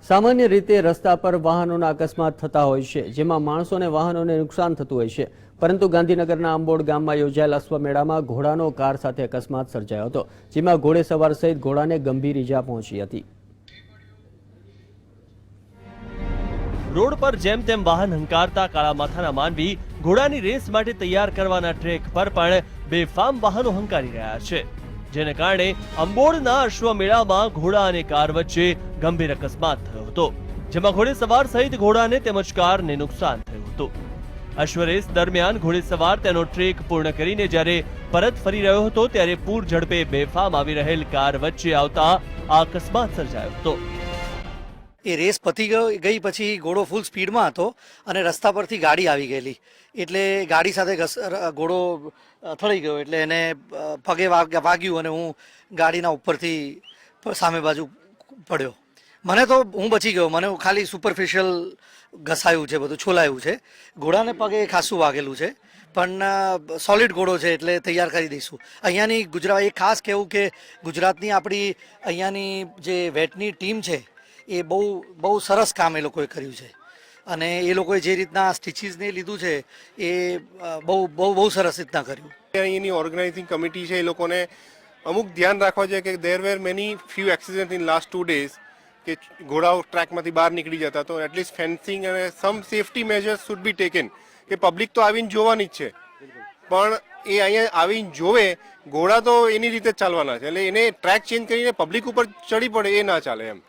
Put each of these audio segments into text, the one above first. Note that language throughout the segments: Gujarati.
સામાન્ય રીતે રસ્તા પર વાહનોના અકસ્માત થતા હોય છે, જેમાં માણસો અને વાહનોને નુકસાન થતું હોય છે. પરંતુ ગાંધીનગરના આંબોડ ગામમાં યોજાયેલ અશ્વમેળામાં ઘોડાનો કાર સાથે અકસ્માત સર્જાયો હતો, જેમાં ઘોડેસવાર સહિત ઘોડાને ગંભીર ઈજા પહોંચી હતી. રોડ પર જેમ તેમ વાહન હંકારતા કાળા માથાના માનવી ઘોડાની રેસ માટે તૈયાર કરવાના ટ્રેક પર પણ બેફામ વાહનો હંકારી રહ્યા છે, જેને કારણે અંબોડના અશ્વમેળામાં ઘોડા અને કાર વચ્ચે ગંભીર અકસ્માત થયો હતો, જેમાં ઘોડેસવાર સહિત ઘોડાને તેમજ કારને નુકસાન થયું હતું. અશ્વરેસ દરમિયાન ઘોડેસવાર તેનો ટ્રેક પૂર્ણ કરીને જ્યારે પરત ફરી રહ્યો હતો ત્યારે પૂર ઝડપે બેફામ આવી રહેલ કાર વચ્ચે આવતા આ અકસ્માત સર્જાયો હતો. એ રેસ પતી ગઈ પછી ઘોડો ફૂલ સ્પીડમાં હતો અને રસ્તા પરથી ગાડી આવી ગયેલી, એટલે ગાડી સાથે ઘોડો અથડાઈ ગયો, એટલે એને પગે વાગ્યું અને હું ગાડીના ઉપરથી સામે બાજુ પડ્યો. મને તો હું બચી ગયો, મને ખાલી સુપરફિશિયલ ઘસાયું છે, બધું છોલાયું છે. ઘોડાને પગે ખાસું વાગેલું છે, પણ સોલિડ ઘોડો છે એટલે તૈયાર કરી દઈશું. અહીંયાની એ ખાસ કહેવું કે ગુજરાતની આપણી અહીંયાની જે વેટની ટીમ છે એ બહુ સરસ કામ એ લોકોએ કર્યું છે, અને એ લોકોએ જે રીતના સ્ટિચીસને લીધું છે એ બહુ સરસ રીતના કર્યું. અહીંની ઓર્ગેનાઇઝિંગ કમિટી છે, એ લોકોને અમુક ધ્યાન રાખવા જોઈએ કે there were many few accident in last 2 days કે ઘોડાઓ ટ્રેકમાંથી બહાર નીકળી જતા, તો એટલીસ્ટ ફેન્સિંગ અને some safety measures should be taken. કે પબ્લિક તો આવીને જોવાની જ છે, પણ એ અહીંયા આવીને જોવે, ઘોડા તો એની રીતે જ ચાલવાના છે, એટલે એને ટ્રેક ચેન્જ કરીને પબ્લિક ઉપર ચડી પડે એ ના ચાલે એમ.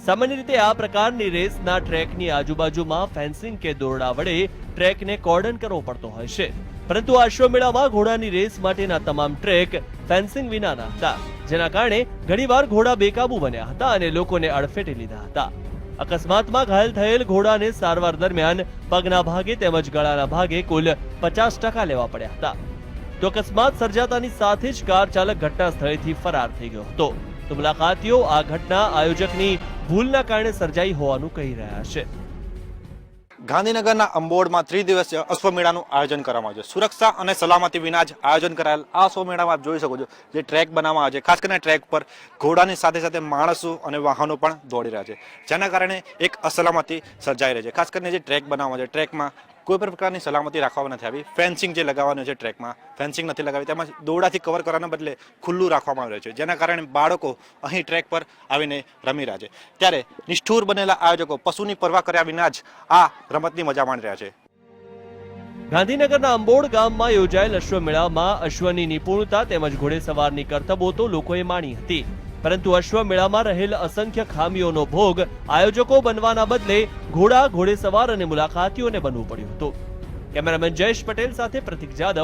સામાન્ય રીતે આ પ્રકારની રેસના ટ્રેકની આજુબાજુમાં ફેન્સિંગ કે દોરડા વડે ટ્રેકને કોર્ડન કરવો પડતો હોય છે, પરંતુ આ અશ્વમેળામાં ઘોડાની રેસ માટેના તમામ ટ્રેક ફેન્સિંગ વિનાના હતા, જેના કારણે ઘણીવાર ઘોડા બેકાબુ બન્યા હતા અને લોકોને અડફેટે લીધા હતા. અકસ્માતમાં ઘાયલ થયેલ ઘોડાને સારવાર દરમિયાન પગના ભાગે તેમજ ગળાના ભાગે કુલ 50% લેવા પડ્યા હતા. તો અકસ્માત સર્જાતાની સાથે જ કાર ચાલક ઘટના સ્થળેથી ફરાર થઈ ગયો હતો. તો મુલાકાતીઓ આ ઘટના આયોજકની ભૂલના કારણે સર્જાઈ હોવાનું કહી રહ્યા છે. ગાંધીનગરના અંબોડમાં 3 દિવસીય અશ્વમેળાનું આયોજન કરવામાં આવ્યું છે. સુરક્ષા અને સલામતી વિના જ આયોજન કરાયેલ આ અશ્વમેળામાં આપ જોઈ શકો છો જે ટ્રેક બનાવવામાં આવે છે, ખાસ કરીને ટ્રેક પર ઘોડાની સાથે સાથે માણસો અને વાહનો પણ દોડી રહ્યા છે, જેના કારણે એક અસલામતી સર્જાઈ રહી છે. ખાસ કરીને જે ટ્રેક બનાવવામાં છે, ટ્રેકમાં કોઈ પણ પ્રકારની સલામતી રાખવામાં નથી આવી. ફેન્સિંગ જે લગાવવાનું છે ટ્રેકમાં ફેન્સિંગ નથી લગાવી, તેમાં દોરડાથી કવર કરવાના બદલે ખુલ્લું રાખવામાં આવ્યું છે, જેના કારણે બાળકો અહીં ટ્રેક પર આવીને રમી રહ્યા છે. ત્યારે નિષ્ઠુર બનેલા આયોજકો પશુની પરવા કર્યા વિના જ આ રમતની મજા માણી રહ્યા છે. ગાંધીનગરના અંબોડ ગામમાં યોજાયેલ અશ્વમેળામાં અશ્વની નિપુણતા તેમજ ઘોડેસવારની કરતબો તો લોકોએ માણી હતી, પરંતુ અશ્વમેળામાં રહેલ અસંખ્ય ખામીઓનો ભોગ આયોજકો બનવાના બદલે ઘોડા, ઘોડેસવાર અને મુલાકાતીઓને બનવું પડ્યું હતું. કેમેરામેન જયેશ પટેલ સાથે પ્રતિક જાદવ.